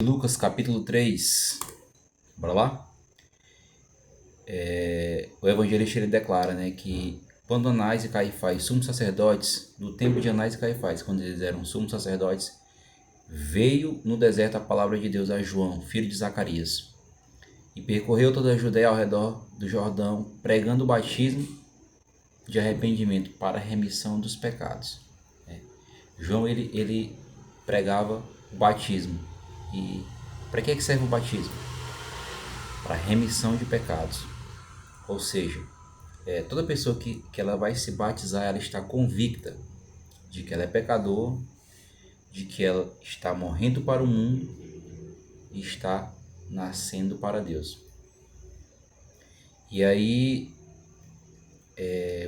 Lucas capítulo 3, bora lá? O evangelista ele declara, que quando Anás e Caifás, sumos sacerdotes, do tempo de Anás e Caifás, quando eles eram sumos sacerdotes, veio no deserto a palavra de Deus a João, filho de Zacarias, e percorreu toda a Judéia ao redor do Jordão, pregando o batismo de arrependimento para a remissão dos pecados. João ele pregava o batismo. E para que serve o batismo? Para remissão de pecados. Ou seja, toda pessoa que ela vai se batizar, ela está convicta de que ela é pecador, de que ela está morrendo para o mundo e está nascendo para Deus. E aí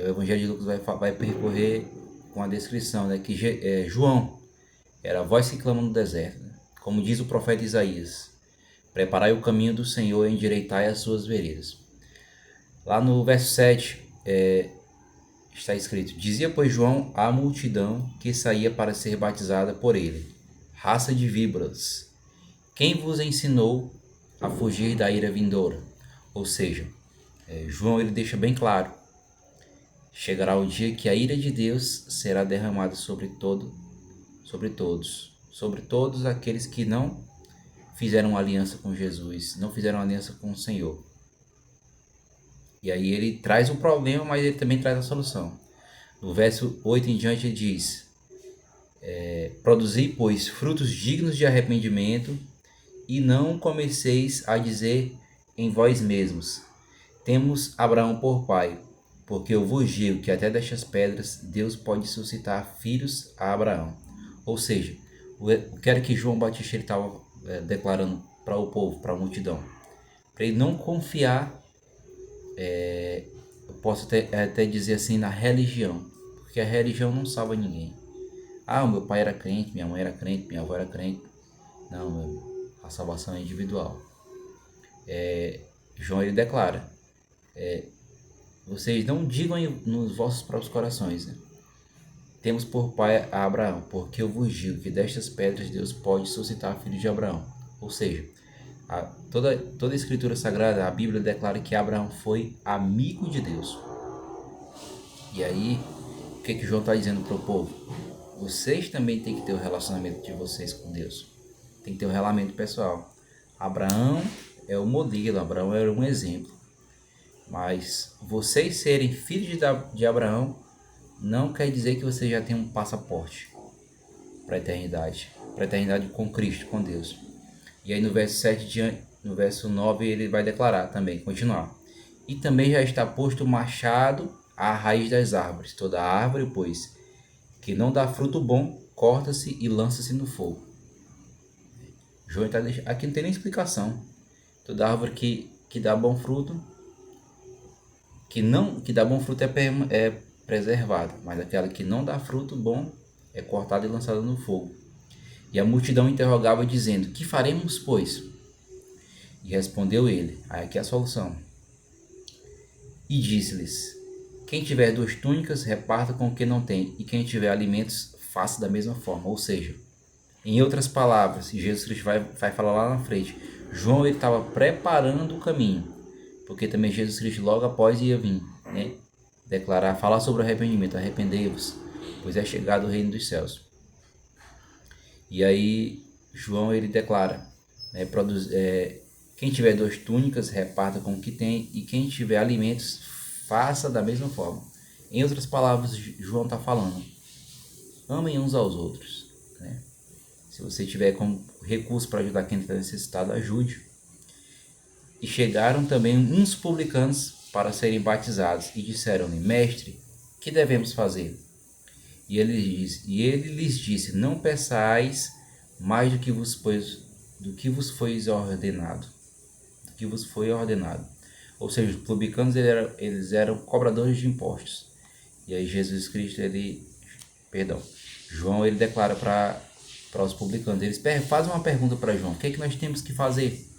o Evangelho de Lucas vai percorrer com a descrição, que João era a voz que clama no deserto, como diz o profeta Isaías: preparai o caminho do Senhor e endireitai as suas veredas. Lá no verso 7 está escrito: dizia, pois, João à multidão que saía para ser batizada por ele: raça de víboras, quem vos ensinou a fugir da ira vindoura? Ou seja, João ele deixa bem claro: chegará o dia que a ira de Deus será derramada sobre todos aqueles que não fizeram aliança com Jesus, não fizeram aliança com o Senhor. E aí ele traz o problema, mas ele também traz a solução. No verso 8 em diante ele diz: produzi, pois, frutos dignos de arrependimento, e não comeceis a dizer em vós mesmos: temos Abraão por pai, porque eu vos digo que até destas pedras Deus pode suscitar filhos a Abraão. Ou seja, o que era que João Batista estava declarando para o povo, para a multidão? Para ele não confiar, eu posso até dizer assim, na religião, porque a religião não salva ninguém. Ah, o meu pai era crente, minha mãe era crente, minha avó era crente. Não, a salvação é individual. João ele declara: vocês não digam nos vossos próprios corações, temos por pai a Abraão, porque eu vos digo que destas pedras Deus pode suscitar filhos de Abraão. Ou seja, toda a escritura sagrada, a Bíblia declara que Abraão foi amigo de Deus. E aí, o que João está dizendo para o povo? Vocês também têm que ter o relacionamento de vocês com Deus. Tem que ter um relacionamento pessoal. Abraão é o modelo, Abraão era um exemplo. Mas vocês serem filhos de Abraão não quer dizer que você já tem um passaporte para a eternidade com Cristo, com Deus. E aí no verso 7, no verso 9, ele vai declarar também, continuar: e também já está posto o machado à raiz das árvores. Toda árvore, pois, que não dá fruto bom, corta-se e lança-se no fogo. João está deixando, aqui não tem nem explicação. Toda árvore que dá bom fruto, que dá bom fruto é preservada, mas aquela que não dá fruto bom é cortada e lançada no fogo. E a multidão interrogava, dizendo: que faremos, pois? E respondeu ele, aí aqui é a solução: e disse-lhes: quem tiver 2 túnicas, reparta com o que não tem, e quem tiver alimentos, faça da mesma forma. Ou seja, em outras palavras, Jesus Cristo vai falar lá na frente, João estava preparando o caminho, porque também Jesus Cristo logo após ia vir, declarar, falar sobre o arrependimento: arrependei-vos, pois é chegado o reino dos céus. E aí João ele declara, quem tiver 2 túnicas, reparta com o que tem, e quem tiver alimentos, faça da mesma forma. Em outras palavras, João está falando: amem uns aos outros. Se você tiver como recurso para ajudar quem está necessitado, ajude. E chegaram também uns publicanos para serem batizados, e disseram-lhe: mestre, que devemos fazer? E ele lhes disse: não peçais mais do que vos foi ordenado. Ou seja, os publicanos eles eram cobradores de impostos. E aí João ele declara para os publicanos, eles fazem uma pergunta para João: o que é que nós temos que fazer?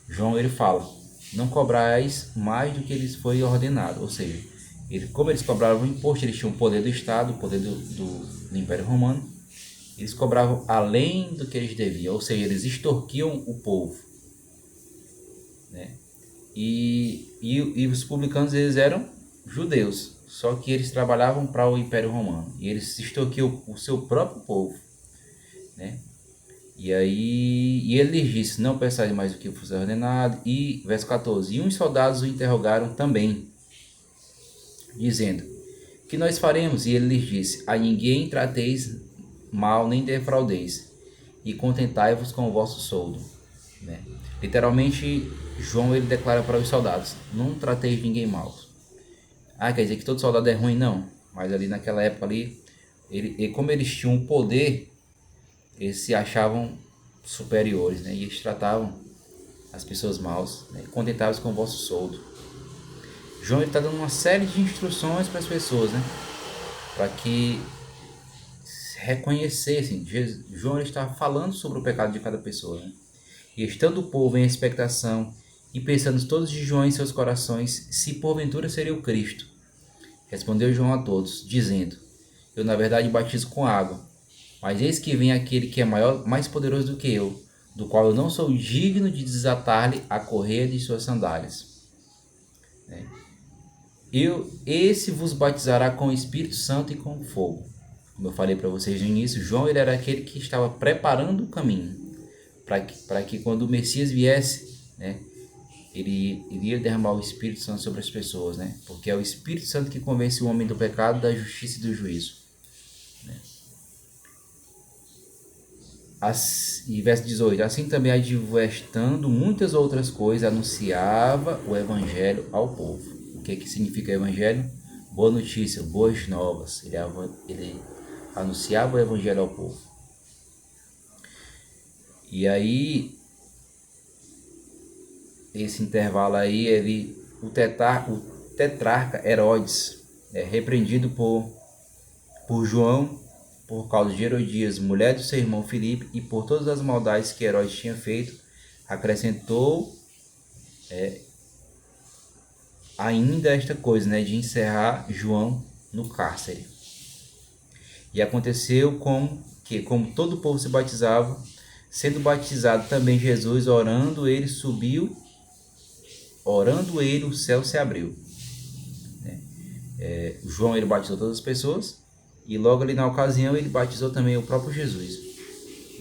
João ele fala: não cobrais mais do que lhes foi ordenado. Ou seja, como eles cobravam imposto, eles tinham o poder do Estado, o poder do Império Romano, Eles cobravam além do que eles deviam, ou seja, eles extorquiam o povo, né? E os publicanos, eles eram judeus, só que eles trabalhavam para o Império Romano, e eles extorquiam o seu próprio povo, né? E ele lhes disse, não pensai mais do que vos é ordenado. E verso 14, e uns soldados o interrogaram também, dizendo, que nós faremos? E ele lhes disse, a ninguém trateis mal, nem defraudeis, e contentai-vos com o vosso soldo, né? Literalmente, João, ele declara para os soldados, não trateis ninguém mal. Quer dizer que todo soldado é ruim? Não. Mas ali naquela época ali, como eles tinham poder, eles se achavam superiores, né? E eles tratavam as pessoas maus, né? Contentados com o vosso soldo. João está dando uma série de instruções para as pessoas, né? Para que reconhecessem. João está falando sobre o pecado de cada pessoa, né? E estando o povo em expectação e pensando todos de João em seus corações, se porventura seria o Cristo. Respondeu João a todos, dizendo, eu na verdade batizo com água, mas eis que vem aquele que é maior, mais poderoso do que eu, do qual eu não sou digno de desatar-lhe a correia de suas sandálias. Esse vos batizará com o Espírito Santo e com fogo. Como eu falei para vocês no início, João, ele era aquele que estava preparando o caminho para que quando o Messias viesse, né, ele iria derramar o Espírito Santo sobre as pessoas, né? Porque é o Espírito Santo que convence o homem do pecado, da justiça e do juízo, né? E verso 18, assim também admoestando muitas outras coisas, anunciava o Evangelho ao povo. O que significa Evangelho? Boa notícia, boas novas. Ele anunciava o Evangelho ao povo. E aí, esse intervalo aí, o tetrarca Herodes, repreendido por João, por causa de Herodias, mulher do seu irmão Filipe, e por todas as maldades que Herodes tinha feito, acrescentou ainda esta coisa, né, de encerrar João no cárcere. E aconteceu como todo o povo se batizava, sendo batizado também Jesus, orando ele, o céu se abriu. João, ele batizou todas as pessoas, e logo ali na ocasião ele batizou também o próprio Jesus.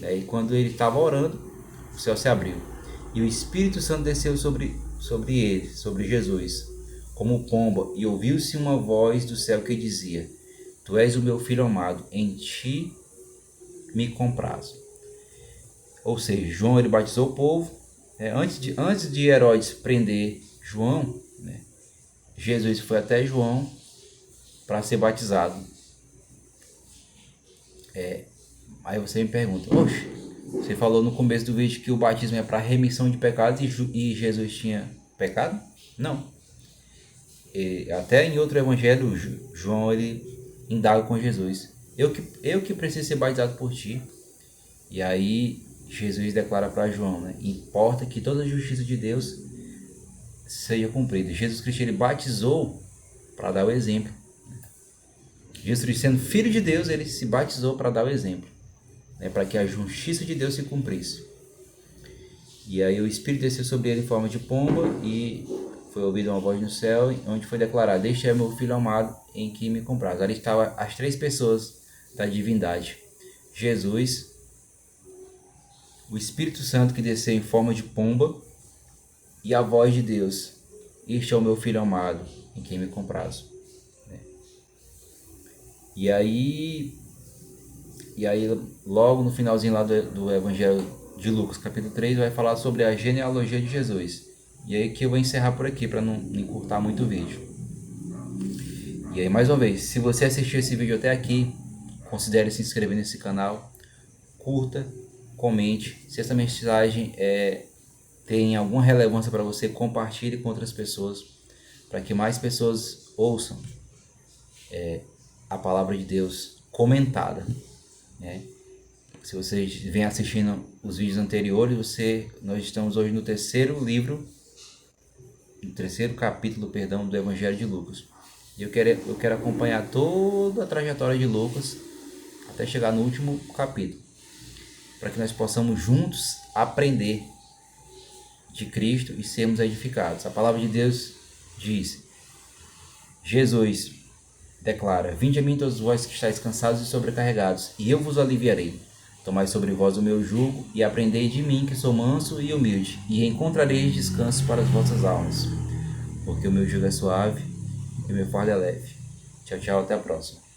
E quando ele estava orando, o céu se abriu. E o Espírito Santo desceu sobre ele, sobre Jesus, como pomba, e ouviu-se uma voz do céu que dizia, tu és o meu filho amado, em ti me comprazo. Ou seja, João, ele batizou o povo. Antes de Herodes prender João, né, Jesus foi até João para ser batizado. Aí você me pergunta, oxe, você falou no começo do vídeo que o batismo é para remissão de pecados e Jesus tinha pecado? Não. Até em outro evangelho, João, ele indaga com Jesus, eu que preciso ser batizado por ti. E aí Jesus declara para João, né, importa que toda a justiça de Deus seja cumprida. Jesus Cristo, ele batizou para dar o exemplo. Jesus Cristo, sendo filho de Deus, ele se batizou para dar o exemplo, né, para que a justiça de Deus se cumprisse. E aí o Espírito desceu sobre ele em forma de pomba, e foi ouvida uma voz no céu, onde foi declarado, este é meu filho amado, em que me comprazo. Ali estavam as três pessoas da divindade. Jesus, o Espírito Santo que desceu em forma de pomba, e a voz de Deus, este é o meu filho amado, em quem me comprazo. E aí logo no finalzinho lá do Evangelho de Lucas, capítulo 3, vai falar sobre a genealogia de Jesus. E aí que eu vou encerrar por aqui, para não encurtar muito o vídeo. E aí, mais uma vez, se você assistiu esse vídeo até aqui, considere se inscrever nesse canal, curta, comente. Se essa mensagem tem alguma relevância para você, compartilhe com outras pessoas, para que mais pessoas ouçam a palavra de Deus comentada, né? Se vocês vêm assistindo os vídeos anteriores, nós estamos hoje no terceiro capítulo, do Evangelho de Lucas. E eu quero acompanhar toda a trajetória de Lucas até chegar no último capítulo, para que nós possamos juntos aprender de Cristo e sermos edificados. A palavra de Deus diz, Jesus declara, vinde a mim todos vós que estáis cansados e sobrecarregados, e eu vos aliviarei. Tomai sobre vós o meu jugo e aprendei de mim, que sou manso e humilde, e encontrareis descanso para as vossas almas, porque o meu jugo é suave e o meu fardo é leve. Tchau, tchau, até a próxima.